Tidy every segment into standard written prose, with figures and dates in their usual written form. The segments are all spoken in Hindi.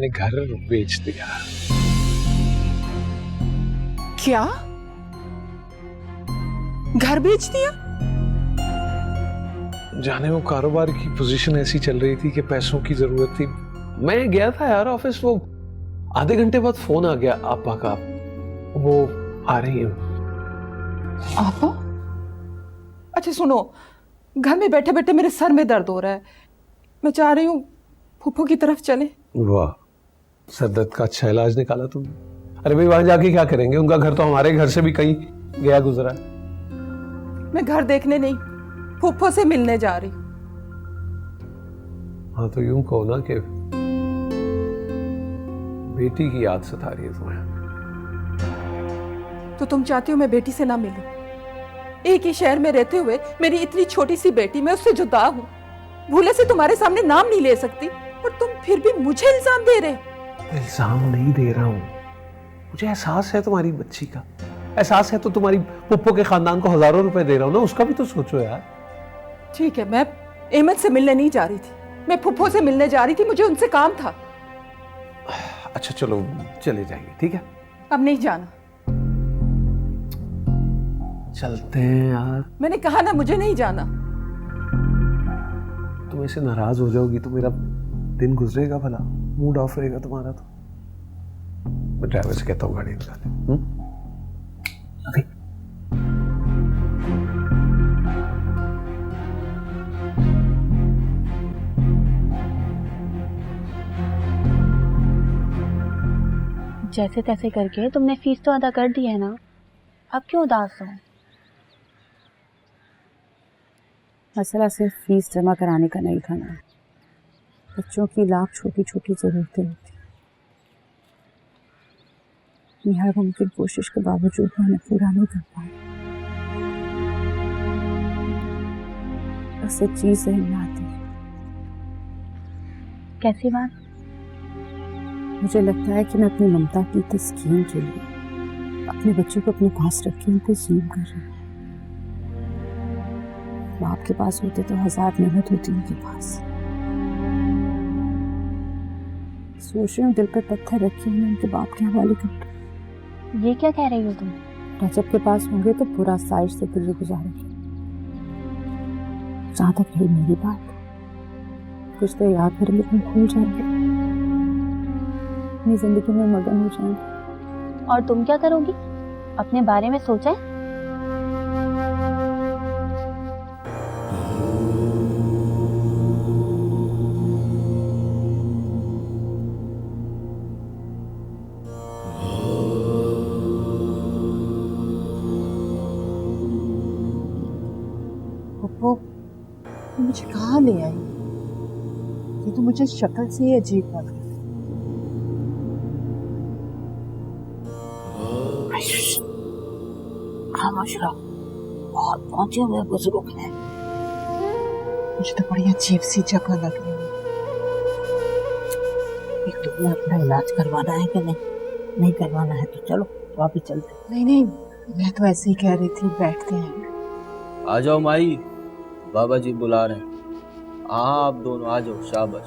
मैंने घर बेच दिया। क्या? घर बेच दिया? जाने वो कारोबार की पोजीशन ऐसी चल रही थी कि पैसों की जरूरत थी। मैं गया था यार ऑफिस, वो आधे घंटे बाद फोन आ गया आपा का, वो आ रही है। आपा? अच्छा सुनो, घर में बैठे बैठे मेरे सर में दर्द हो रहा है, मैं चाह रही हूँ फूफो की तरफ चले। वाह, सर दर्द का अच्छा इलाज निकाला तुमने। अरे भाई वहां जाके क्या करेंगे, उनका घर तो हमारे घर से भी कहीं गया गुजरा है। मैं घर देखने नहीं, फूफो से मिलने जा रही। हाँ तो यूं कहो ना कि बेटी की याद सता रही है तुम्हें। तो तुम चाहती हो मैं बेटी से ना मिलूं? एक ही शहर में रहते हुए मेरी इतनी छोटी सी बेटी, मैं उससे जुदा हूं, भूले से तुम्हारे सामने नाम नहीं ले सकती, और तुम फिर भी मुझे इल्जाम दे रहे। इल्जाम नहीं दे रहा हूं, मुझे एहसास है तुम्हारी बच्ची का, एहसास है तो तुम्हारी पुप्पो के खानदान को हजारों रुपए दे रहा हूं ना, उसका भी तो सोचो यार। ठीक है, मैं अहमद से मिलने नहीं जा रही थी, मैं फुफ्फो से मिलने जा रही थी, मुझे उनसे काम था। अच्छा चलो चले जाएंगे, ठीक है? अब नहीं जाना। चलते हैं यार। मैंने कहा ना, मुझे नहीं जाना। तुम ऐसे नाराज हो जाओगी तो मेरा दिन गुजरेगा भला, मूड ऑफ रहेगा तुम्हारा तो। मैं ड्राइवर से कहता हूँ गाड़ी निकाले। अभी जैसे तैसे करके तुमने फीस तो अदा कर दी है ना, अब क्यों उदास हो? मसला सिर्फ फीस जमा कराने का नहीं था ना, बच्चों की लाख छोटी छोटी ज़रूरतें होती, हर मुमकिन कोशिश के बावजूद मैं उन्हें पूरा नहीं कर पाई। बस एक चीज़ सहन में आती है। कैसी बात? मुझे लगता है कि मैं अपनी ममता की तस्कीन के लिए अपने बच्चों को अपने पास रख के उनको ज़ूम कर रही हूँ। बाप के पास होते तो हजार मेहनत होती उनके पास। सोच रही हूँ दिल पे पत्थर रखे मैं उनके बाप के हवाले कर। ये क्या कह रही हो तुम? रजब के पास होंगे तो पूरा साइज से दिल गुजारेंगे। जहाँ तक रही मेरी बात, कुछ तो याद करेंगे तुम भूल जाएंगे, अपनी जिंदगी में मगन हो जाएंगे। और तुम क्या करोगी? अपने बारे में सोचा है? वो मुझे कहाँ ले आई? ये तो मुझे शक्ल से ही अजीब लग रही। खामोश रहो, बहुत पहुंचे हुए बुजुर्ग हैं। मुझे तो बड़ी अजीब सी जगह लग रही है। एक तो मैं अपना इलाज करवाना है कि नहीं करवाना है तो चलो तो आप ही चलते। नहीं, मैं तो ऐसे ही कह रही थी, बैठते हैं। आ जाओ माई, बाबा जी बुला रहे हैं। हाँ आप दोनों आ जाओ, शाबाश।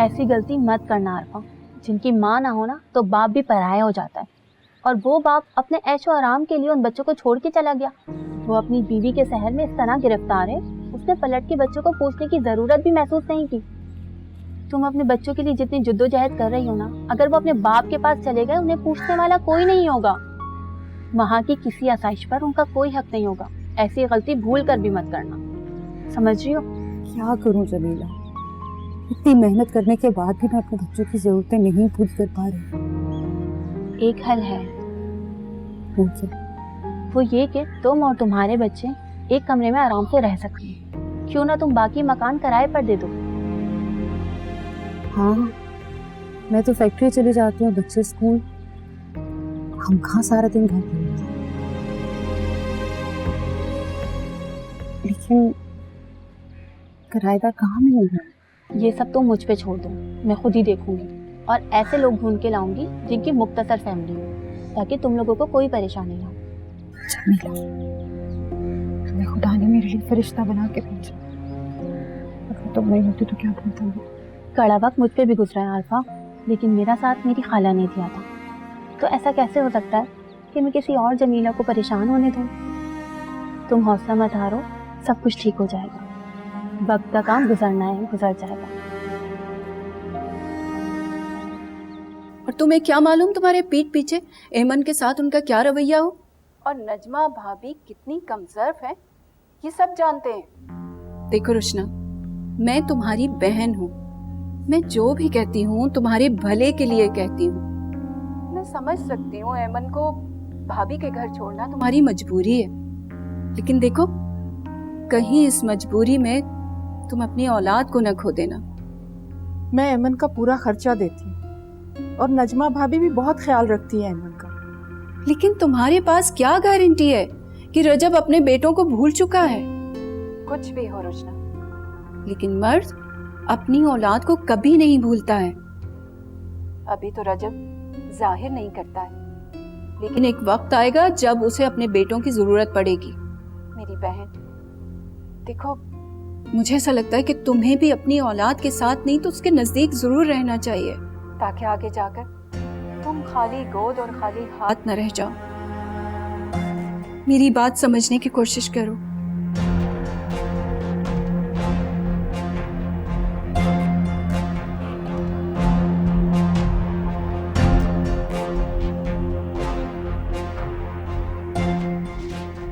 ऐसी गलती मत करना अरफा। जिनकी माँ ना हो ना तो बाप भी पराया हो जाता है, और वो बाप अपने ऐशो आराम के लिए उन बच्चों को छोड़ के चला गया। वो अपनी बीवी के शहर में इस तरह गिरफ्तार है, उसने पलट के बच्चों को पूछने की जरूरत भी महसूस नहीं की। तुम अपने बच्चों के लिए जितनी जद्दोजहद कर रही हो ना, अगर वो अपने बाप के पास चले गए उन्हें पूछने वाला कोई नहीं होगा। वहाँ की किसी आसाइश पर उनका कोई हक नहीं होगा। ऐसी गलती भूल कर भी मत करना, समझ रही हो? क्या करूं जमीला, इतनी मेहनत करने के बाद भी मैं अपने बच्चों की जरूरतें नहीं पूरी कर पा रही। एक हल है। वो क्या? वो ये कि तुम और तुम्हारे बच्चे एक कमरे में आराम से रह सकें। क्यों ना तुम बाकी मकान किराए पर दे दो। हाँ, मैं तो फैक्ट्री चली जाती हूँ, बच्चे स्कूल, हम कहाँ सारा दिन घर पे होते हैं। लेकिन किराएदार कहाँ मिलेगा? ये सब तुम मुझ पे छोड़ दो, मैं खुद ही देखूंगी और ऐसे लोग ढूंढ के लाऊंगी जिनकी मुख्तसर फैमिली हो, ताकि तुम लोगों को कोई परेशानी ना हो। जमीला, तुम्हें खुदा ने मेरे लिए फरिश्ता बना के भेजा। अगर तुम नहीं होती तो क्या बनता मैं? कड़ा वक्त मुझ पे भी गुजरा है आल्फा, लेकिन मेरा साथ मेरी खाला ने दिया था। तो ऐसा कैसे हो सकता है कि मैं किसी और जमीला को परेशान होने दूं? तुम हौसला मत हारो, सब कुछ ठीक हो जाएगा। वक्त का काम गुजरना है, गुजर जाएगा। और तुम्हें क्या मालूम तुम्हारे पीठ पीछे एमन के साथ उनका क्या रवैया हो? और नजमा भाभी कितनी कमजोर है, ये सब जानते हैं। देखो रुशना, मैं तुम्हारी बहन हूँ। मैं जो भी कहती हूँ तुम्हारे भले के लिए कहती हूँ। मैं समझ सकती हूँ एमन को भाभी के घर छोड़ना तुम्हारी मजबूरी है, लेकिन देखो कहीं इस मजबूरी में तुम अपनी औलाद को न खो देना। मैं एमन का पूरा खर्चा देती हूँ और नजमा भाभी भी बहुत ख्याल रखती है एमन का। लेकिन तुम्हारे पास क्या गारंटी है कि रजब अपने बेटों को भूल चुका है? कुछ भी हो रुजना, लेकिन मर्द अपनी औलाद को कभी नहीं भूलता है। अभी तो रजब जाहिर नहीं करता है, लेकिन एक वक्त आएगा जब उसे अपने बेटों की जरूरत पड़ेगी। मेरी बहन देखो, मुझे ऐसा लगता है कि तुम्हें भी अपनी औलाद के साथ नहीं तो उसके नजदीक जरूर रहना चाहिए, ताकि आगे जाकर तुम खाली गोद और खाली हाथ न रह जाओ। मेरी बात समझने की कोशिश करो।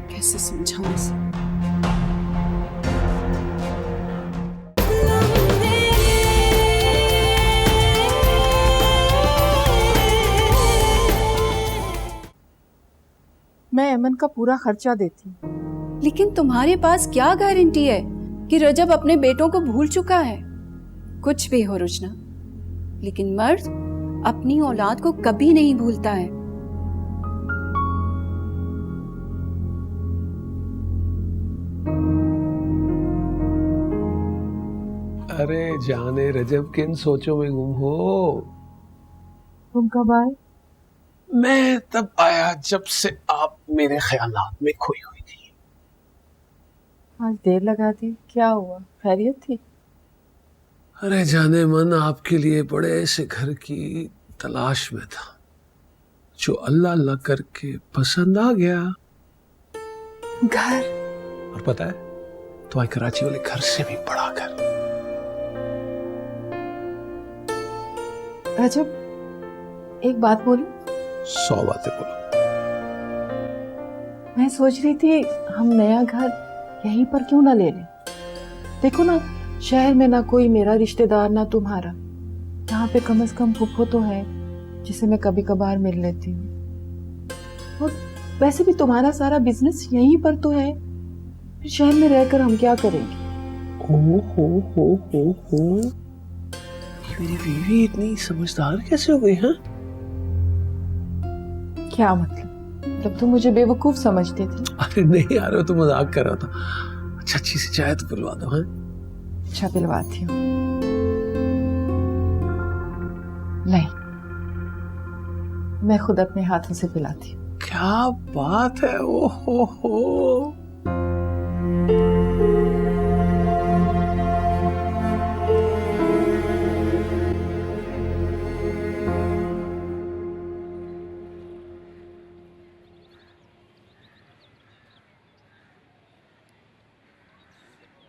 कैसे समझाऊं इसे? मैं एमन का पूरा खर्चा देती हूँ। लेकिन तुम्हारे पास क्या गारंटी है कि रजब अपने बेटों को भूल चुका है? कुछ भी हो रुजना, लेकिन मर्द अपनी औलाद को कभी नहीं भूलता है। अरे जाने रजब किन सोचों में गुम हो। तुम कब आए? मैं तब आया जब से आप मेरे ख्यालात में खोई हुई थी। आज देर लगा दी, क्या हुआ? खैरियत थी? अरे जाने मन आपके लिए बड़े ऐसे घर की तलाश में था जो अल्लाह अल्लाह करके पसंद आ गया। घर? और पता है, तुम्हारे कराची वाले घर से भी बड़ा घर। रजब, एक बात बोलूं? 100 बातें बोलो। मैं सोच रही थी हम नया घर यहीं पर क्यों ना ले लें। देखो ना, शहर में ना कोई मेरा रिश्तेदार ना तुम्हारा। यहाँ पे कम से कम फुफ्फो तो है जिसे मैं कभी कभार मिल लेती हूँ। और वैसे भी तुम्हारा सारा बिजनेस यहीं पर तो है, फिर शहर में रहकर हम क्या करेंगे? हो मेरी बीवी इतनी समझदार कैसे हो गई? हाँ, क्या मतलब तुम मुझे बेवकूफ समझते थे? अरे नहीं यार, वो तो मजाक कर रहा था। अच्छा, अच्छी सी चाय तो पिलवा दो। हाँ, अच्छा पिलवाती हूँ। नहीं, मैं खुद अपने हाथों से पिलाती हूँ। क्या बात है। ओ हो।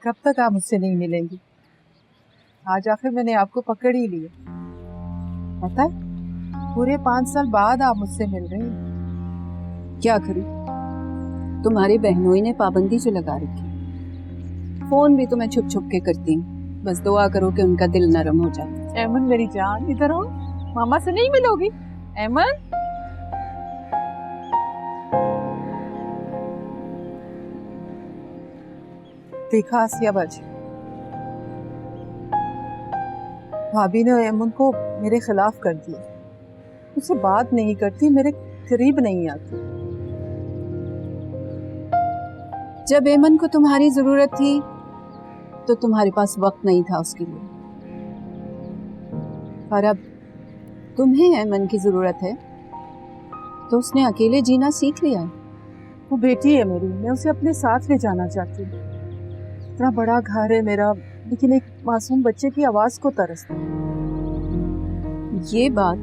कब तक आप मुझसे नहीं मिलेंगी? आज आखिर मैंने आपको पकड़ ही लिया। पता है, पूरे 5 साल बाद आप मुझसे मिल रहे हैं। क्या करूं? तुम्हारी बहनोई ने पाबंदी जो लगा रखी। फोन भी तो मैं छुप छुप के करती हूँ, बस दुआ करो कि उनका दिल नरम हो जाए। एमन मेरी जान, इधर आओ। मामा से नहीं मिलोगी? एमन, देखा आसिया बाजी, भाभी ने एमन को मेरे खिलाफ कर दिया। मुझसे बात नहीं करती, मेरे करीब नहीं आती। जब एमन को तुम्हारी जरूरत थी तो तुम्हारे पास वक्त नहीं था उसके लिए, और अब तुम्हें एमन की जरूरत है तो उसने अकेले जीना सीख लिया है। वो बेटी है मेरी, मैं उसे अपने साथ ले जाना चाहती हूँ। इतना बड़ा घर है मेरा, लेकिन एक मासूम बच्चे की आवाज को तरसता है। ये बात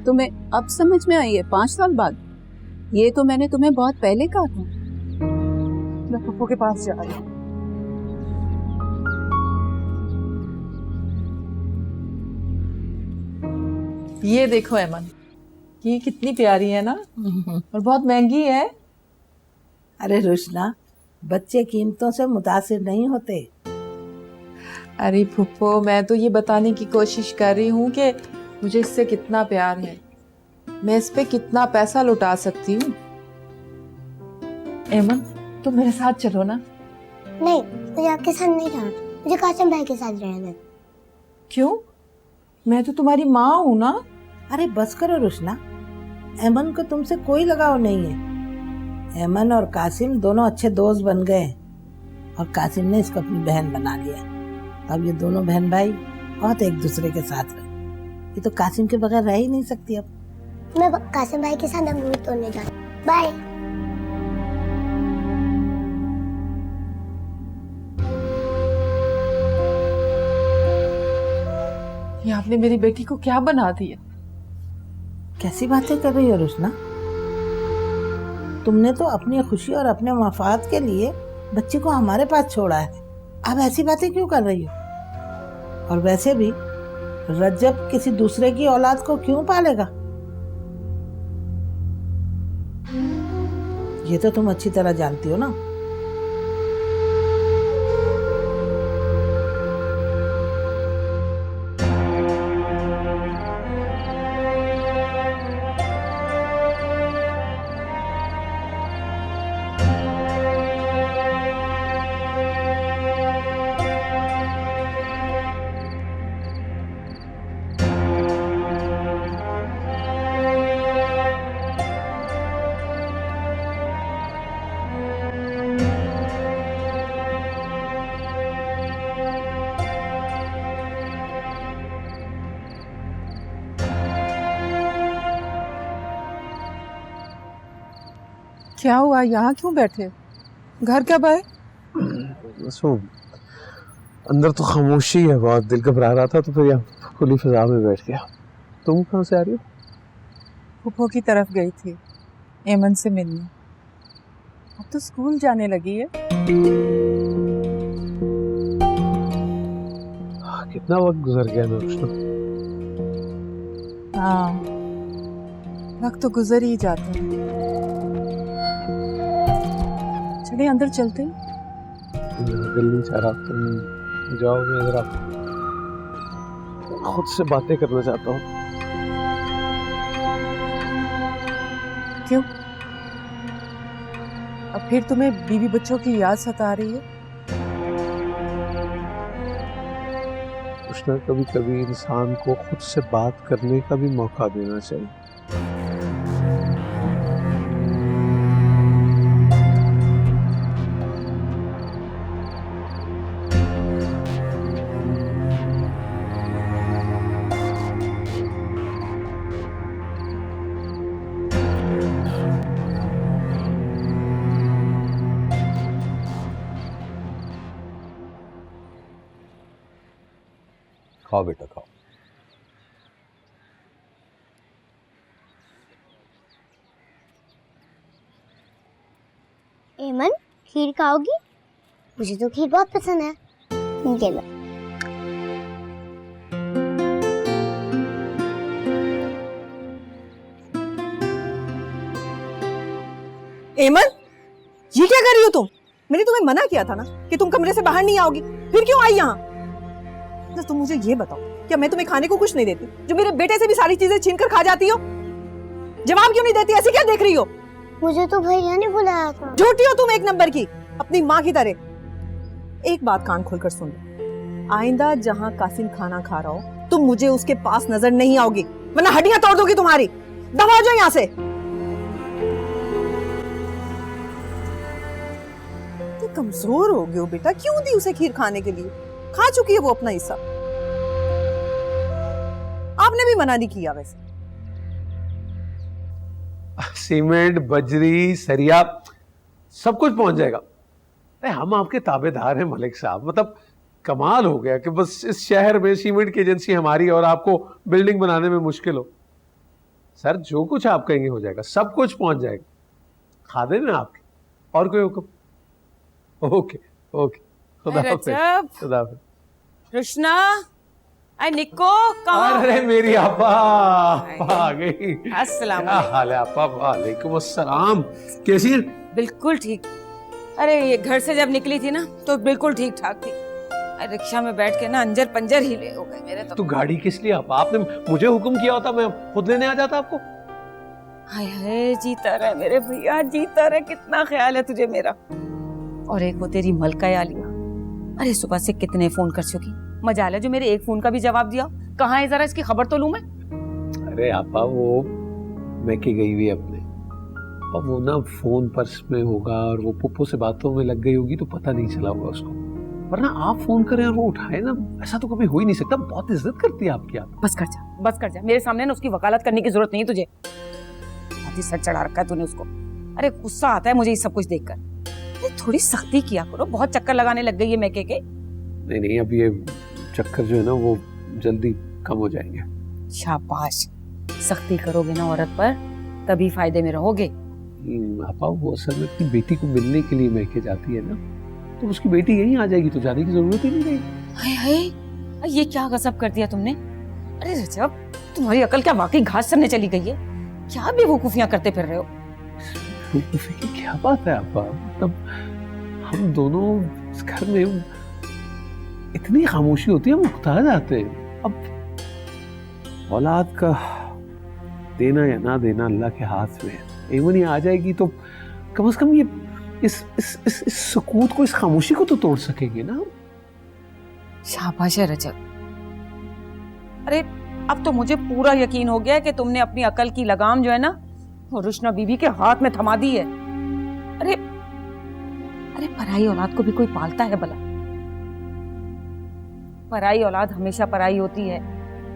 तुम्हें अब समझ में आई है 5 साल बाद? ये तो मैंने तुम्हें बहुत पहले कहा था। मैं पप्पू के पास जा रही हूँ। ये देखो एमन, ये कितनी प्यारी है ना, और बहुत महंगी है। अरे रुशना, बच्चे कीमतों से मुतासिर नहीं होते। अरे फुप्पो, मैं तो ये बताने की कोशिश कर रही हूँ कि मुझे इससे कितना प्यार है, मैं इस पे कितना पैसा लुटा सकती हूँ। एमन, तुम मेरे साथ चलो ना। नहीं, मुझे आपके साथ नहीं जाना, मुझे कासिम भाई के साथ रहना। क्यों? मैं तो तुम्हारी माँ हूँ ना। अरे बस करो रुशना, एमन को तुमसे कोई लगाव नहीं है। एमन और कासिम दोनों अच्छे दोस्त बन गए, और कासिम ने इसको अपनी बहन बना लिया। अब ये दोनों बहन भाई बहुत एक दूसरे के साथ रहे। ये तो कासिम के बगैर रह ही नहीं सकती। अब मैं कासिम भाई के साथ अंगूर तोड़ने जाना। बाय। ये आपने मेरी बेटी को क्या बना दिया? कैसी बातें कर रही हो रुशना? तुमने तो अपनी खुशी और अपने मफाद के लिए बच्चे को हमारे पास छोड़ा है। अब ऐसी बातें क्यों कर रही हो? और वैसे भी रज्जब किसी दूसरे की औलाद को क्यों पालेगा? ये तो तुम अच्छी तरह जानती हो ना। क्या हुआ, यहाँ क्यों बैठे? घर कब आए? बस वो अंदर तो खामोशी है, बहुत दिल घबरा रहा था, तो फिर यहाँ खुली फिजा में बैठ गया। तुम कहाँ से आ रही हो? फुफो की तरफ गई थी एमन से मिलने। अब तो स्कूल जाने लगी है। कितना वक्त गुजर गया ना रुशना। हाँ, वक्त तो गुजर ही जाता है। चलिए अंदर चलते हैं। दिल नहीं चाह रहा, तुम जाओ, मैं जरा खुद से बातें करना चाहता हूँ। क्यों? अब फिर तुम्हें बीवी बच्चों की याद सता रही है? रुशना, कभी कभी इंसान को खुद से बात करने का भी मौका देना चाहिए। खाओ बेटा खाओ। एमन, खीर खाओगी? मुझे तो खीर बहुत पसंद है। ये लो। एमन, ये क्या कर रही हो तुम? मैंने तुम्हें मना किया था ना कि तुम कमरे से बाहर नहीं आओगी, फिर क्यों आई यहाँ? तो तुम मुझे ये बताओ, क्या मैं तुम्हें खाने को कुछ नहीं देती, जो मेरे बेटे से भी सारी चीजें छीन कर खा जाती हो? जवाब क्यों नहीं देती? ऐसी क्या देख रही हो? मुझे तो भैया ने बुलाया था। झूठी हो तुम, एक नंबर की, अपनी माँ की तरह। एक बात कान खोलकर सुन लो, आइंदा जहाँ कासिम खाना खा रहा हो तुम मुझे उसके पास नजर नहीं आओगी, वरना हड्डियां तोड़ दूंगी तुम्हारी। दबा हो जाओ यहाँ से। कमजोर हो गए हो बेटा, क्यों दी उसे खीर खाने के लिए? खा चुकी है वो अपना हिस्सा। आपने भी मना नहीं किया वैसे। सीमेंट, बजरी, सरिया सब कुछ पहुंच जाएगा। अरे हम आपके ताबेदार हैं मलिक साहब, मतलब कमाल हो गया कि बस इस शहर में सीमेंट की एजेंसी हमारी और आपको बिल्डिंग बनाने में मुश्किल हो। सर जो कुछ आप कहेंगे हो जाएगा, सब कुछ पहुंच जाएगा। खादे में आपके और कोई हुक्म? ओके ओके, खुदा हाफिज, खुदा हाफिज। कृष्णा, आई निको, कहाँ? अरे मेरी आपा आ गई। अस्सलाम क्या हाल है आपा? वालेकुम अस्सलाम, कैसी हैं? बिल्कुल ठीक। अरे ये घर से जब निकली थी ना तो बिल्कुल ठीक ठाक थी। रिक्शा में बैठ के ना अंजर पंजर हिले हो गए मेरे तो गाड़ी किस लिए आपा? आपने मुझे हुक्म किया होता, मैं खुद लेने आ जाता आपको। हाय हाय, जीता रहे मेरे भैया, जीता रहे। कितना ख्याल है तुझे मेरा। और एक वो तेरी मलका आलिया, अरे सुबह से कितने फोन कर चुकी, मजाल है जो मेरे एक फोन का भी जवाब दिया। कहाँ है, जरा इसकी खबर तो लूं मैं। अरे आपा वो मैके गई हुई अपने, अब वो ना फोन पर्स में होगा और वो पुप्पो से बातों में लग गई होगी तो पता नहीं चला होगा उसको। वरना आप फोन करें और वो उठाए ना, ऐसा तो कभी हो ही नहीं सकता। बहुत इज्जत करती है आपकी आप। बस कर जा, बस कर जा। मेरे सामने ना उसकी वकालत करने की जरूरत नहीं है तुझे। बहुत ही सर चढ़ा रखा है तूने उसको। अरे गुस्सा आता है मुझे ये सब कुछ देखकर। थोड़ी सख्ती किया करो, बहुत चक्कर लगाने लग गई है मैके के। नहीं नहीं, अब ये चक्कर जो है ना वो जल्दी कम हो जाएंगे। शाबाश, सख्ती करोगे ना औरत पर तभी फायदे में रहोगे। आपा वो असल में अपनी बेटी को मिलने के लिए मैके जाती है ना, तो उसकी बेटी यहीं आ जाएगी तो जाने की जरूरत ही नहीं रहेगी। हाय हाय, ये क्या गजब कर दिया तुमने। अरे रजब, तुम्हारी अकल क्या वाकई घास चरने चली गई है? क्या बेवकूफियां करते फिर रहे हो? बेवकूफी की क्या बात है आपा? मतलब हम दोनों इस घर में इतनी खामोशी होती है, हम उकता जाते हैं। अब औलाद का देना या ना देना अल्लाह के हाथ में है। एवन ही आ जाएगी तो कम से कम ये इस सुकूत को, इस खामोशी को तो तोड़ सकेंगे ना। शाबाश है रजब। अरे अब तो मुझे पूरा यकीन हो गया कि तुमने अपनी अकल की लगाम जो है ना वो रुशना बीबी के हाथ में थमा दी है। अरे अरे पराई औलाद को भी कोई पालता है भला? पराई औलाद हमेशा पराई होती है,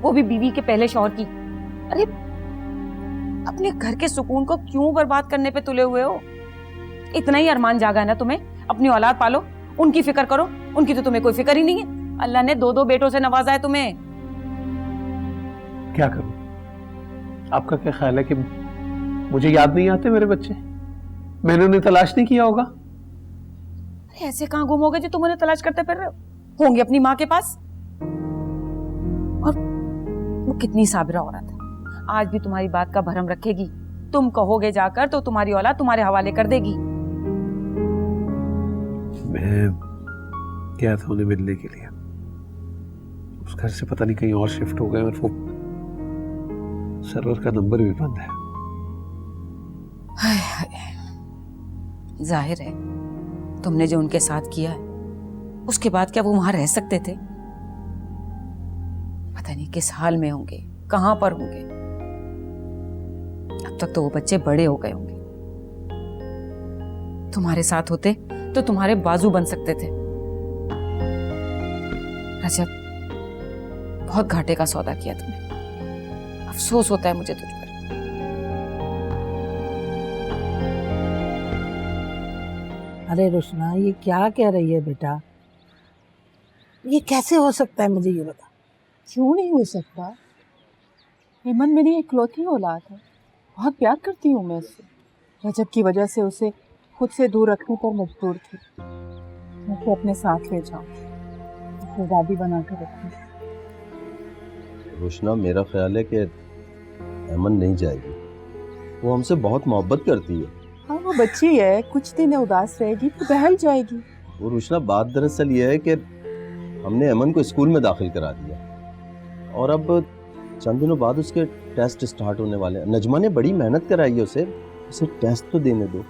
वो भी बीवी के पहले शौहर की। अरे अपने घर के सुकून को क्यों बर्बाद करने पे तुले हुए हो? इतना ही अरमान जागा है ना तुम्हें, अपनी औलाद पालो, उनकी फिक्र करो। उनकी तो तुम्हें कोई फिक्र ही नहीं है। अल्लाह ने 2-2 बेटों से नवाजा है तुम्हें। क्या करूं? आपका क्या ख्याल है कि मुझे याद नहीं आते मेरे बच्चे? मैंने उन्हें तलाश नहीं किया होगा? अरे ऐसे कहां गुम हो गए जो तुम उन्हें तलाश करते फिर रहे हो? होंगे अपनी माँ के पास। और वो कितनी साबिरा औरत है, आज भी तुम्हारी बात का भरम रखेगी। तुम कहोगे जाकर तो तुम्हारी औलाद तुम्हारे हवाले कर देगी। मैं गया था उन्हें मिलने के लिए, उस घर से पता नहीं कहीं और शिफ्ट हो गए और वो सर्वर का नंबर भी बंद है। हाय हाय, जाहिर है तुमने जो उनके साथ किया है उसके बाद क्या वो वहां रह सकते थे? पता नहीं किस हाल में होंगे, कहां पर होंगे। अब तक तो वो बच्चे बड़े हो गए होंगे। तुम्हारे साथ होते तो तुम्हारे बाजू बन सकते थे। रजब, बहुत घाटे का सौदा किया तुमने। अफसोस होता है मुझे तुझ पर। अरे रोशना, ये क्या कह रही है बेटा? ये कैसे हो सकता है, मुझे ये बता। क्यों नहीं हो सकता? हेमन मेरी इकलौती औलाद है, बहुत प्यार करती हूँ मैं उससे। रजब की वजह से उसे खुद से दूर रखने पर मजबूर थी। मैं उसे अपने साथ ले जाऊँ, उसे दादी बना कर रखूँ। रोशना, मेरा ख्याल है कि हेमन नहीं जाएगी। वो हमसे बहुत मोहब्बत करती है। हाँ, वो बच्ची है, कुछ दिन उदास रहेगी तो बहल जाएगी। वो रोशना, बात दरअसल ये है कि हमने हेमन को स्कूल में दाखिल करा दिया और अब चंद दिनों बाद उसके टेस्ट स्टार्ट होने वाले हैं। नजमा ने बड़ी मेहनत कराई है उसे टेस्ट तो देने दो।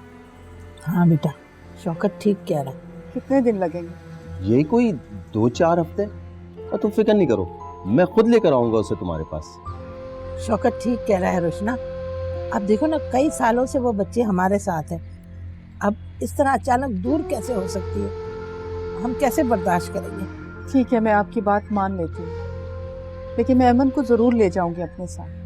हाँ बेटा, शौकत ठीक कह रहा। कितने दिन लगेंगे? यही कोई 2-4 हफ्ते। और तुम फिक्र नहीं करो, मैं खुद लेकर आऊंगा उसे तुम्हारे पास। शौकत ठीक कह रहा है रोशना। अब देखो ना, कई सालों से वो बच्चे हमारे साथ है। अब इस तरह अचानक दूर कैसे हो सकती है? हम कैसे बर्दाश्त करेंगे? ठीक है, मैं आपकी बात मान लेती हूँ, लेकिन मैं अमन को जरूर ले जाऊंगी अपने साथ।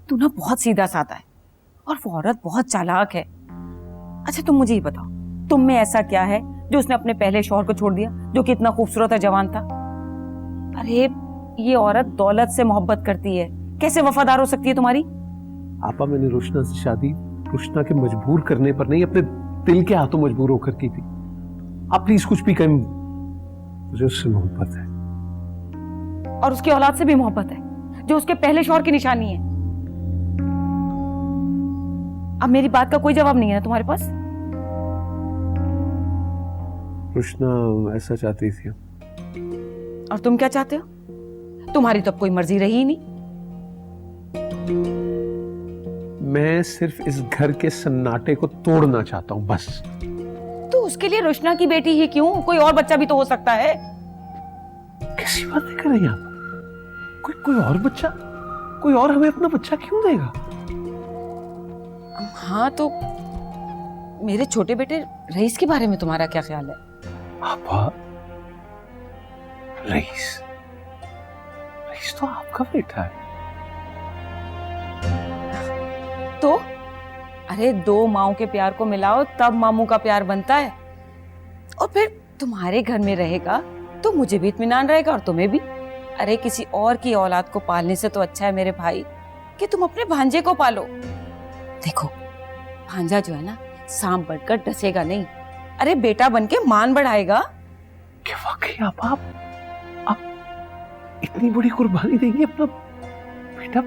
तू ना बहुत सीधा साधा है और वो औरत बहुत चालाक है। अच्छा तुम मुझे ये बताओ, तुम में ऐसा क्या है जो उसने अपने पहले शौहर को छोड़ दिया, जो कि इतना खूबसूरत और जवान था? अरे ये औरत दौलत से मोहब्बत करती है, कैसे वफादार हो सकती है तुम्हारी? आपा, मैंने रुशना से शादी रुशना के मजबूर करने पर नहीं, अपने दिल के हाथों मजबूर होकर की थी। आप प्लीज कुछ भी कहें, मुझे उससे मोहब्बत है। और उसकी औलाद से भी मोहब्बत है, जो उसके पहले शौहर की निशानी है। अब मेरी बात का कोई जवाब नहीं है ना तुम्हारे पास? रुशना ऐसा चाहती थी। और तुम क्या चाहते हो? तुम्हारी तो अब कोई मर्जी रही ही नहीं। मैं सिर्फ इस घर के सन्नाटे को तोड़ना चाहता हूं, बस। तो उसके लिए रुशना की बेटी ही क्यों? कोई और बच्चा भी तो हो सकता है। कैसी बातें कर रही हैं आप? कोई और बच्चा, कोई और हमें अपना बच्चा क्यों देगा? हाँ तो मेरे छोटे बेटे रईस के बारे में तुम्हारा क्या ख्याल है? आपा, रईस तो आपका बेटा है। तो अरे दो माओं के प्यार को मिलाओ तब मामू का प्यार बनता है। और फिर तुम्हारे घर में रहेगा तो मुझे भी इत्मीनान रहेगा और तुम्हें भी। अरे किसी और की औलाद को पालने से तो अच्छा है मेरे भाई कि तुम अपने भांजे को पालो। देखो भांजा जो है ना, सांप बढ़कर डसेगा नहीं, अरे बेटा बनके मान बढ़ाएगा। क्या वाकई आप इतनी बड़ी कुर्बानी देंगे? अपना बेटा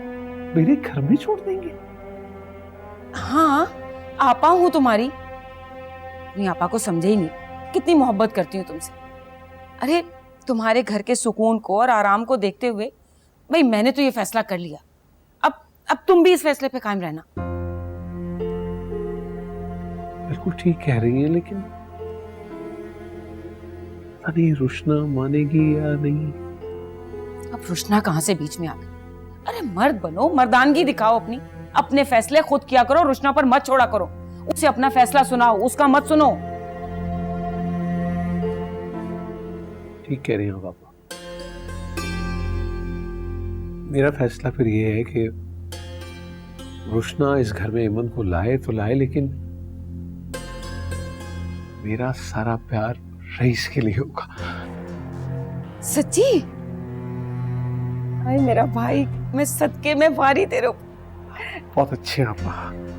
मेरे घर में छोड़ देंगे? हाँ, आपा हूं तुम्हारी। अपनी आपा को समझे ही नहीं कितनी मोहब्बत करती हूँ तुमसे। अरे तुम्हारे घर के सुकून को और आराम को देखते हुए भाई मैंने तो ये फैसला कर लिया। अब तुम भी इस फैसले पे कायम रहना। बिल्कुल ठीक कह रही है, लेकिन पता नहीं रुशना मानेगी या नहीं। अब रुशना कहां से बीच में आ गई? अरे मर्द बनो, मर्दानगी दिखाओ अपनी, अपने फैसले खुद किया करो, रुशना पर मत छोड़ा करो। उसे अपना फैसला सुनाओ, उसका मत सुनो। ठीक कह रही हैं पापा। मेरा फैसला फिर ये है कि रुशना इस घर में अमन को लाए तो लाए, लेकिन मेरा सारा प्यार रईस के लिए होगा। सच्ची? हाय मेरा भाई, मैं सदके में वारी तेरे। बहुत अच्छे आपा।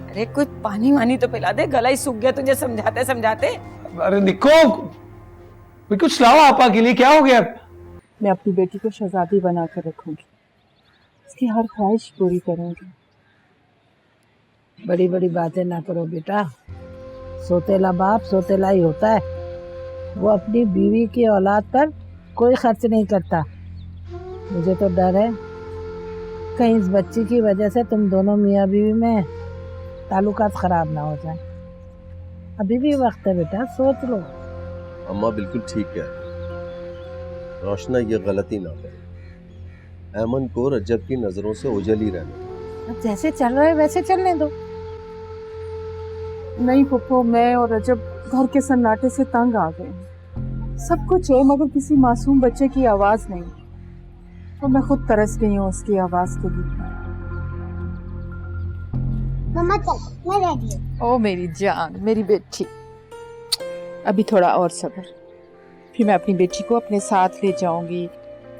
अरे कुछ पानी वानी तो पिला दे, गला ही सूख गया तुझे समझाते समझाते। अरे निको, कुछ लाओ आपा के लिए। क्या हो गया? मैं अपनी बेटी को शहजादी बनाकर रखूंगी, उसकी हर ख्वाहिश पूरी करूंगी। बड़ी बड़ी बातें ना करो बेटा, सोतेला बाप सोतेला ही होता है। वो अपनी बीवी की औलाद पर कोई खर्च नहीं करता। मुझे तो डर है कहीं इस बच्ची की वजह से तुम दोनों मियाँ बीवी में ताल्लुकात खराब ना हो जाए। अभी भी वक्त है बेटा, सोच लो। अम्मा बिल्कुल ठीक है, रोशना ये गलती ना करे। अमन को रजब की नजरों से ओझल ही रहना। अब जैसे चल रहा है वैसे चलने दो। नहीं पुप्पो, मैं और रजब घर के सन्नाटे से तंग आ गए हैं। सब कुछ है मगर किसी मासूम बच्चे की आवाज नहीं, तो मैं खुद तरस गई हूँ उसकी आवाज के लिए। मम्मा चल, मैं रेडी हूँ। ओ मेरी जान, मेरी बेटी, अभी थोड़ा और सब्र, फिर मैं अपनी बेटी को अपने साथ ले जाऊंगी।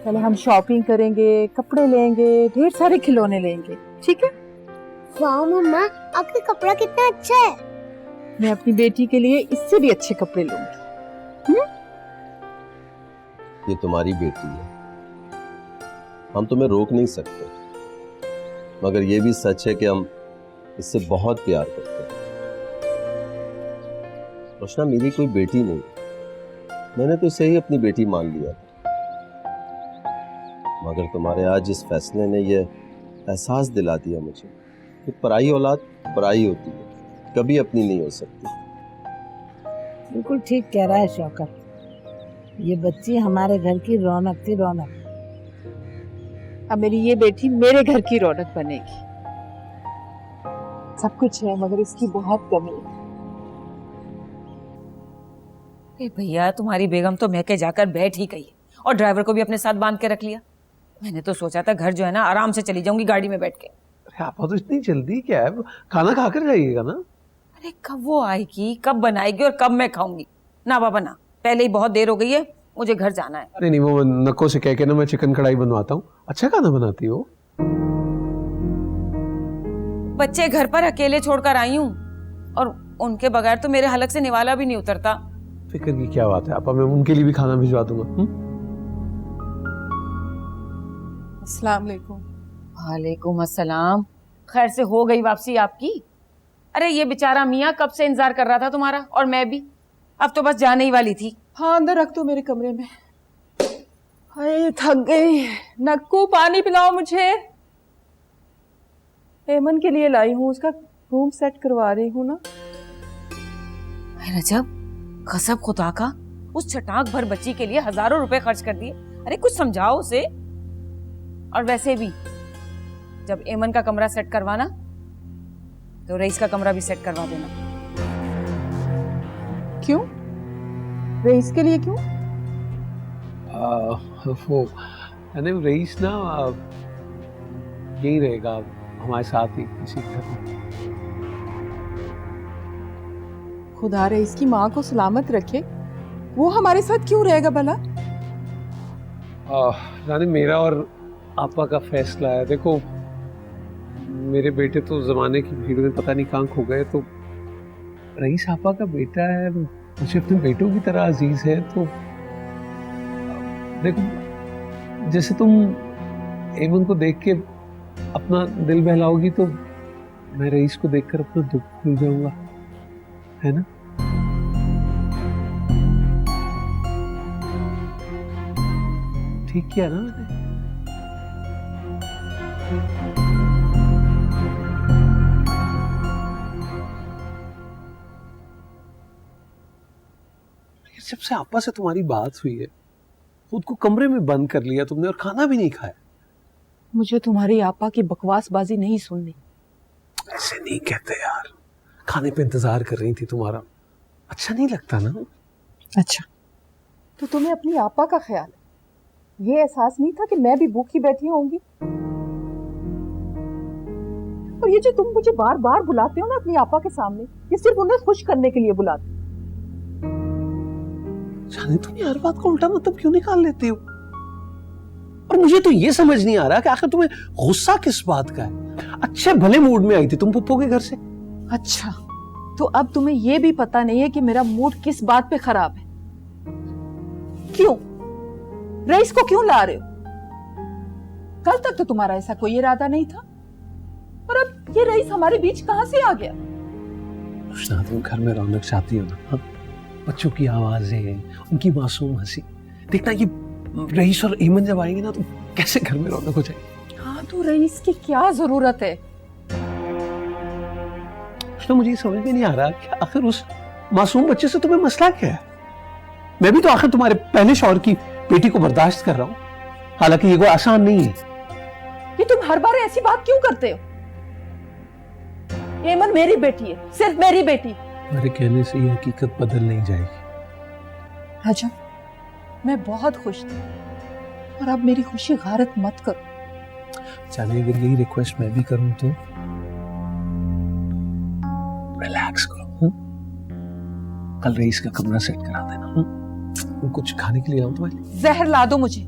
पहले हम शॉपिंग करेंगे, कपड़े लेंगे, ढेर सारे खिलौने लेंगे, ठीक है? वाह मम्मा, आपका कपड़ा कितना अच्छा है। मैं अपनी बेटी के लिए इससे भी अच्छे कपड़े लूंगी। ये तुम्हारी बेटी है, हम तुम्हें रोक नहीं सकते, मगर ये भी सच है कि हम इससे बहुत प्यार करते हैं। रोशना मेरी कोई बेटी नहीं, मैंने तो इसे ही अपनी बेटी मान लिया था, मगर तुम्हारे आज इस फैसले ने यह एहसास दिला दिया मुझे कि पराई औलाद पराई होती है, कभी अपनी नहीं हो सकती। बिल्कुल ठीक कह रहा है शौकत, ये बच्ची हमारे घर की रौनक थी, रौनक। अब मेरी ये बेटी मेरे घर की रौनक बनेगी। सब कुछ है मगर इसकी बहुत कमी है। भैया तुम्हारी बेगम तो महके जाकर बैठ ही गई है और ड्राइवर को भी अपने साथ बांध के रख लिया। मैंने तो सोचा था घर जो है ना आराम से चली जाऊंगी गाड़ी में बैठ के। अरे आपा तो इतनी जल्दी क्या है, खाना खाकर जाइएगा ना। अरे कब वो आएगी, कब बनाएगी और कब मैं खाऊंगी? ना बाबा ना, पहले ही बहुत देर हो गई है, मुझे घर जाना है। अरे नहीं, वो नक्को से कह के ना मैं चिकन कढ़ाई बनवाता हूँ, अच्छा खाना बनाती हो। बच्चे घर पर अकेले छोड़कर आई हूँ और उनके बगैर तो मेरे हलक से निवाला भी नहीं उतरता। फिक्र की क्या बात है आपा, मैं उनके लिए भी खाना भिजवा दूंगा। अस्सलाम वालेकुम। वालेकुम अस्सलाम। खैर से हो गई वापसी आपकी? अरे ये बेचारा मियाँ कब से इंतजार कर रहा था तुम्हारा, और मैं भी अब तो बस जाने ही वाली थी। हाँ अंदर रख दो मेरे कमरे में। हाय थक गई। नक्कू पानी पिलाओ मुझे। एमन के लिए लाई हूँ, उसका रूम सेट करवा रही हूँ ना। रजब, कसम खुदा का, उस छटाक भर बच्ची के लिए हजारों रुपए खर्च कर दिए। अरे कुछ समझाओ उसे। और वैसे भी जब एमन का कमरा सेट करवाना तो रईस का कमरा भी सेट करवा देना। क्यों? रईस के लिए क्यों? वो यानी रईस ना यही रहेगा हमारे साथ ही इसी घर में। खुदा रईस की माँ को सलामत रखे, वो हमारे साथ क्यों रहेगा भला? रानी मेरा और आपा का फैसला है। देखो मेरे बेटे तो जमाने की भीड़ में पता नहीं कहाँ खो गए, तो रईस आपा का बेटा है, मुझे अपने बेटों की तरह अजीज है। तो देखो जैसे तुम एमन को देख के अपना दिल बहलाओगी तो मैं रईस को देखकर अपना दुख भूल जाऊंगा, है ना? ठीक किया ना मैंने? जब से आपा से तुम्हारी बात हुई है, खुद को कमरे में बंद कर लिया तुमने और खाना भी नहीं खाया। मुझे तुम्हारी आपा की बकवासबाजी नहीं सुननी। ऐसे नहीं कहते यार, खाने पे इंतजार कर रही थी तुम्हारा, अच्छा नहीं लगता ना? अच्छा तो तुम्हें अपनी आपा का ख्याल है, ये एहसास नहीं था कि मैं भी भूखी बैठी होंगी? और ये जो तुम मुझे बार बार बुलाते हो ना अपनी आपा के सामने, ये सिर्फ उन्हें खुश करने के लिए बुलाते हो। जाने तुम यार बात का उल्टा मतलब क्यों निकाल लेती हो? और मुझे तो ये समझ नहीं आ रहा कि आखिर तुम्हें गुस्सा किस बात का है? अच्छे भले मूड में आई थी तुम पुप्पो के घर से। अच्छा तो अब तुम्हें ये भी पता नहीं है कि मेरा मूड किस बात पे खराब है? क्यों? रईस को क्यों ला रहे हो? कल तक तो तुम्हारा ऐसा कोई इरादा नहीं था, और अब ये रईस हमारे बीच कहां से आ गया? तुम घर में रौनक चाहती हो ना? हाँ? बच्चों की आवाजें, उनकी मासूम हंसी, देखना ये रईस और ईमन जब आएंगे ना तो कैसे घर में रौनक हो जाएगी। हाँ तो रईस की क्या जरूरत है? तो मुझे समझ में नहीं आ रहा कि आखिर उस मासूम बच्चे से तुम्हें मसला क्या है? मैं भी तो आखिर तुम्हारे पहले शौहर की बेटी को बर्दाश्त कर रहा हूँ, हालांकि ये कोई आसान नहीं है। ये तुम हर बार ऐसी बात क्यों करते हो? एमन मेरी बेटी है, सिर्फ मेरी बेटी। मेरे कहने से ये हकीकत बदल नहीं जाएगी। अच्छा मैं बहुत खुश थी, और अब मेरी खुशी गारत मत करो। जाने अगर यही रिक्वेस्ट मैं भी करूं तो रिलैक्स करो। कल रईस का कमरा सेट करा देना। कुछ खाने के लिए लाऊं तुम्हारे लिए? जहर ला दो मुझे।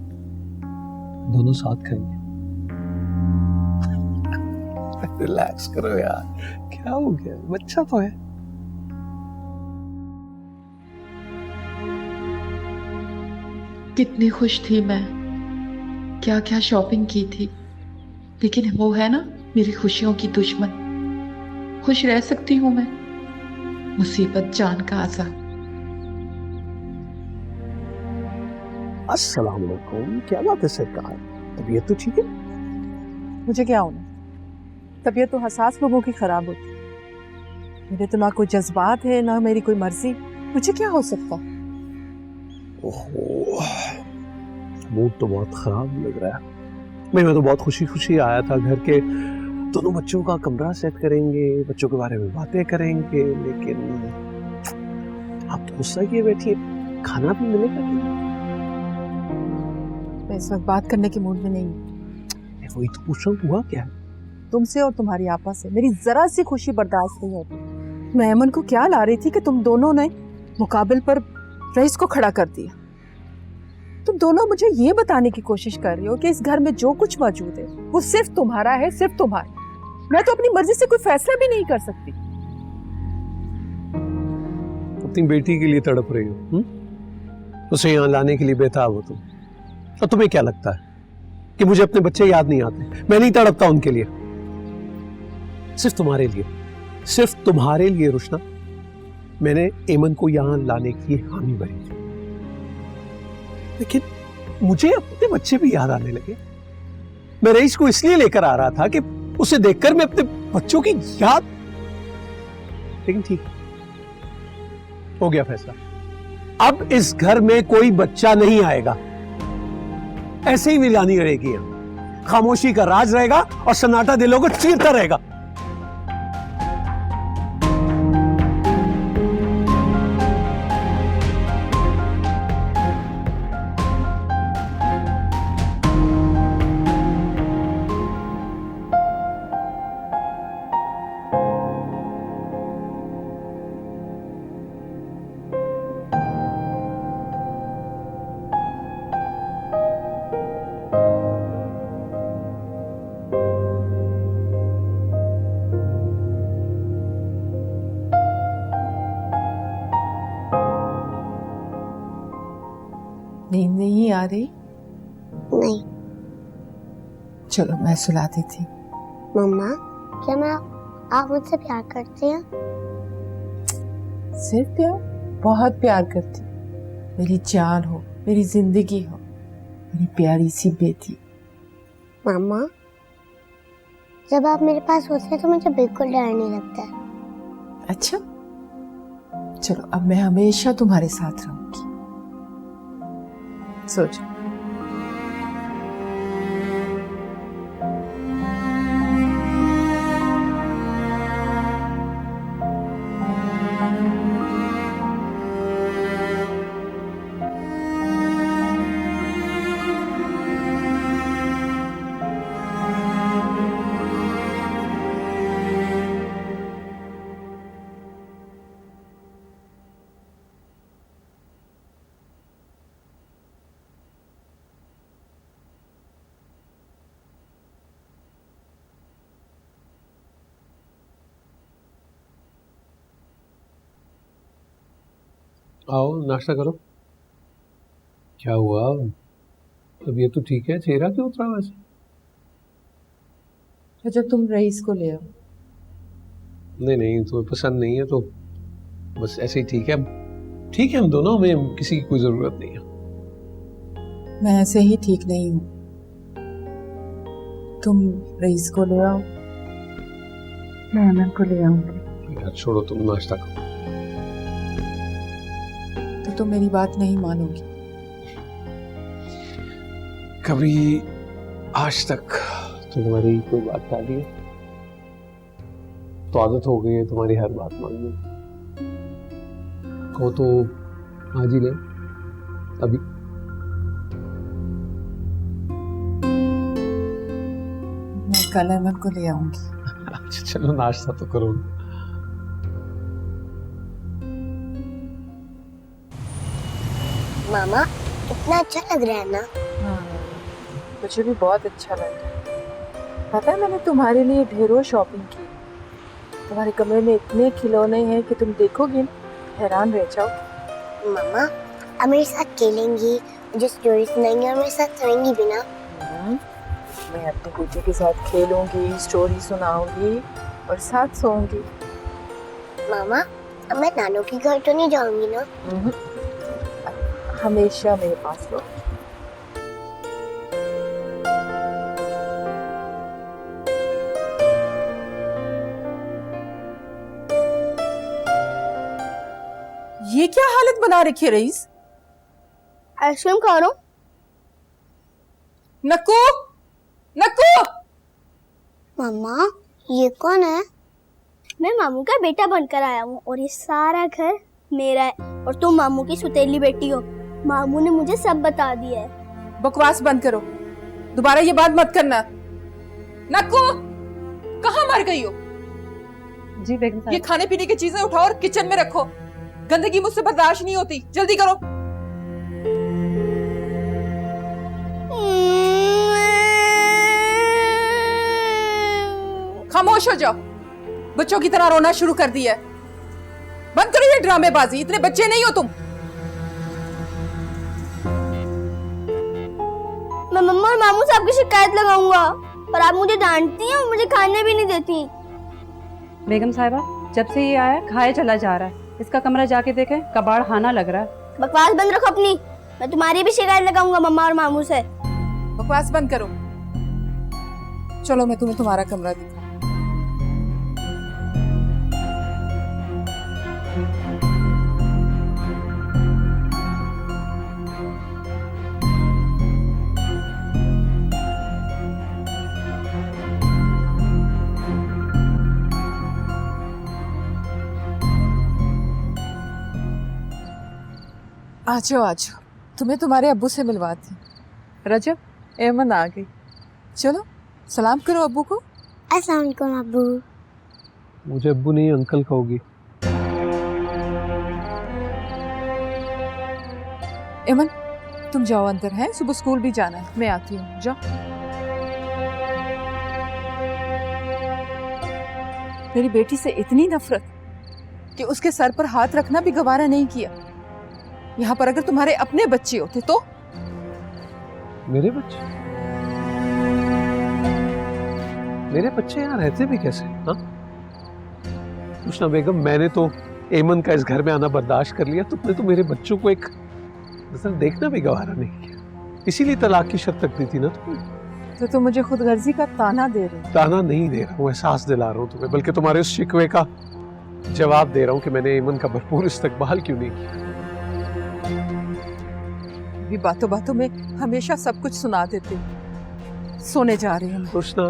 दोनों साथ खाएंगे। रिलैक्स करो यार, क्या हो गया? बच्चा तो है। कितनी खुश थी मैं, क्या क्या शॉपिंग की थी, लेकिन वो है ना मेरी खुशियों की दुश्मन। खुश रह सकती हूँ मैं, मुसीबत जान का आजाद। अस्सलाम वालेकुम, क्या बात है सरकार? तबीयत तो ठीक है? मुझे क्या होना, तबीयत तो हसास लोगों की खराब होती है। मेरे तो ना कोई जज्बात है ना मेरी कोई मर्जी, मुझे क्या हो सकता? ओहो, मूड तो बहुत खराब लग रहा है। मैं तो बहुत खुशी खुशी आया था घर के दोनों बच्चों का कमरा सेट करेंगे, बच्चों के बारे में बातें करेंगे, लेकिन आप तो गुस्सा किए बैठिए, खाना भी मिलेगा क्या? मैं इस वक्त बात करने के मूड में नहीं हूँ। वही तो पूछ रहा हूँ, हुआ क्या है? तुमसे और तुम्हारी आपा से मेरी जरा सी खुशी बर्दाश्त नहीं होती। मैं अमन को क्या ला रही थी कि तुम दोनों ने मुकाबले पर रईस को खड़ा कर दिया। तुम दोनों मुझे ये बताने की कोशिश कर रही हो कि इस घर में जो कुछ मौजूद है वो सिर्फ तुम्हारा है, सिर्फ तुम्हारा। मैं तो अपनी मर्जी से कोई फैसला भी नहीं कर सकती। अपनी बेटी के लिए तड़प रही हो, उसे यहाँ लाने के लिए बेताब हो तुम। और तुम्हें क्या लगता है कि मुझे अपने बच्चे याद नहीं आते? मैं नहीं तड़पता उनके लिए, सिर्फ तुम्हारे लिए, सिर्फ तुम्हारे लिए रुशना मैंने एमन को यहाँ लाने की हामी भरी। लेकिन मुझे अपने बच्चे भी याद आने लगे। मैं रईस को इसलिए लेकर आ रहा था कि उसे देखकर मैं अपने बच्चों की याद, लेकिन ठीक हो गया फैसला। अब इस घर में कोई बच्चा नहीं आएगा, ऐसे ही वीरानी रहेगी यहाँ। खामोशी का राज रहेगा और सन्नाटा दिलों को चीरता रहेगा। नींद नहीं आ रही? नहीं। चलो मैं सुला देती। मम्मा, क्या आप मुझसे प्यार करते हैं? सिर्फ प्यार? बहुत प्यार करती। मेरी जान हो, मेरी जिंदगी हो, मेरी प्यारी सी बेटी। मम्मा, जब आप मेरे पास होते हैं तो मुझे बिल्कुल डर नहीं लगता है। अच्छा, चलो अब मैं हमेशा तुम्हारे साथ रहूंगी। सोच। आओ नाश्ता करो। क्या हुआ, तबीयत तो ठीक है, चेहरा क्यों उतरा वैसे? अच्छा तुम रईस को ले आओ। नहीं, तुम्हें पसंद नहीं है तो बस ऐसे ही ठीक है। ठीक है हम दोनों, हमें किसी की कोई जरूरत नहीं है। मैं ऐसे ही ठीक नहीं हूँ, तुम रईस को ले आओ, मैं अमन को ले आऊंगी। यार छोड़ो, तुम नाश्ता करो। तो तुम मेरी बात नहीं मानोगी? कभी आज तक तो तुम्हारी कोई बात टाली है? तो आदत हो गई है तुम्हारी हर बात मानने। कहो तो आज ही ले अभी। मैं कल अमन को ले आऊंगी। अच्छा चलो नाश्ता तो करो। मामा, कितना अच्छा लग रहा है ना? मुझे भी बहुत अच्छा लगा। पता है मैंने तुम्हारे लिए ढेरों शॉपिंग की। तुम्हारे कमरे में इतने खिलौने हैं कि तुम देखोगे ना हैरान रह जाओ। मामा, अब मेरे साथ खेलेंगी, मुझे स्टोरी सुनाएंगी और मेरे साथ सोएंगी भी ना? मैं अपने बेटे के साथ खेलूंगी, स्टोरी सुनाऊंगी और साथ सोऊंगी। मामा, अब मैं नानू के घर तो नहीं जाऊंगी ना? हमेशा मेरे पास रहो। ये क्या हालत बना रखी है रईस? आइसक्रीम खा रहा हूँ। नक्कू, नक्कू! मम्मा ये कौन है? मैं मामू का बेटा बनकर आया हूँ और ये सारा घर मेरा है और तुम मामू की सुतेली बेटी हो। मामू ने मुझे सब बता दिया है। बकवास बंद करो, दोबारा ये बात मत करना। नक्कू, कहाँ मर गई हो? जी बेगम साहब। ये खाने पीने की चीजें उठाओ और किचन में रखो। गंदगी मुझसे बर्दाश्त नहीं होती, जल्दी करो। खामोश हो जाओ, बच्चों की तरह रोना शुरू कर दिया है। बंद करो ये ड्रामेबाजी, इतने बच्चे नहीं हो तुम। मैं मम्मा और मामू से आपकी शिकायत लगाऊंगा, पर आप मुझे डांटती हैं और मुझे खाने भी नहीं देती। बेगम साहिबा, जब से ये आया खाए चला जा रहा है। इसका कमरा जाके देखें, कबाड़ खाना लग रहा है। बकवास बंद रखो अपनी, मैं तुम्हारी भी शिकायत लगाऊंगा मम्मा और मामू से। बकवास बंद करो, चलो मैं तुम्हें तुम्हारा कमरा दिखाऊं। आ जाओ, तुम्हें तुम्हारे अब्बू से मिलवाती। रजब, एमन आ गई, चलो सलाम करो अब्बू को। अस्सलाम वालेकुम अब्बू। मुझे अब्बू नहीं अंकल कहोगी। एमन, तुम जाओ अंदर, है सुबह स्कूल भी जाना है, मैं आती हूँ, जाओ। मेरी बेटी से इतनी नफरत कि उसके सर पर हाथ रखना भी गवारा नहीं किया। यहाँ पर अगर तुम्हारे अपने बच्चे होते तो? मेरे बच्चे? मेरे बच्चे यहाँ रहते भी कैसे? हाँ, रुशना बेगम, मैंने तो एमन का इस घर में आना बर्दाश्त कर लिया, तुमने तो मेरे बच्चों को एक नजर देखना भी गवारा नहीं किया। इसीलिए तलाक की शर्त तक दी थी ना तुमने। तो तुम मुझे खुदगर्जी का ताना दे रहे हो? ताना नहीं दे रहा हूँ, एहसास दिला रहा हूँ तुम्हें, बल्कि तुम्हारे उस शिकवे का जवाब दे रहा हूँ कि मैंने एमन का भरपूर इस्तकबाल क्यों नहीं किया। भी बातों बातों में हमेशा सब कुछ सुना देते। सोने जा रही हूँ। रुशना,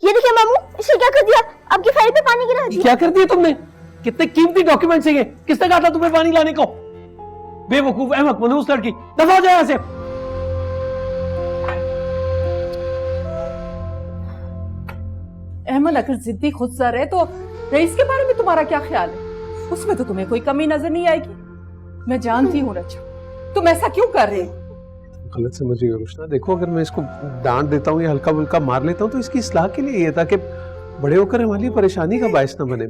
ये देखिए मामू, इसे क्या कर दिया? आपकी फाइल पे पानी गिरा दिया। क्या कर दिया तुमने? कितने कीमती डॉक्यूमेंट्स हैं ये, किसने कहा था तुम्हें पानी लाने को? बेवकूफ, अहमक, मनहूस लड़की, दफा हो जाए यहाँ से। अहमद अगर जिद्दी खुद सर है तो रईस के बारे में तुम्हारा क्या ख्याल है? उसमें तो तुम्हें कोई कमी नजर नहीं आएगी। मैं जानती हूँ रचा, तुम ऐसा क्यों कर रहे हो? गलत समझ रही हो रुशना। देखो, अगर मैं इसको डांट देता हूँ या हल्का फुल्का मार लेता हूँ तो इसकी इस्लाह के लिए, ये ताकि बड़े होकर हमारी परेशानी का बायस न बने।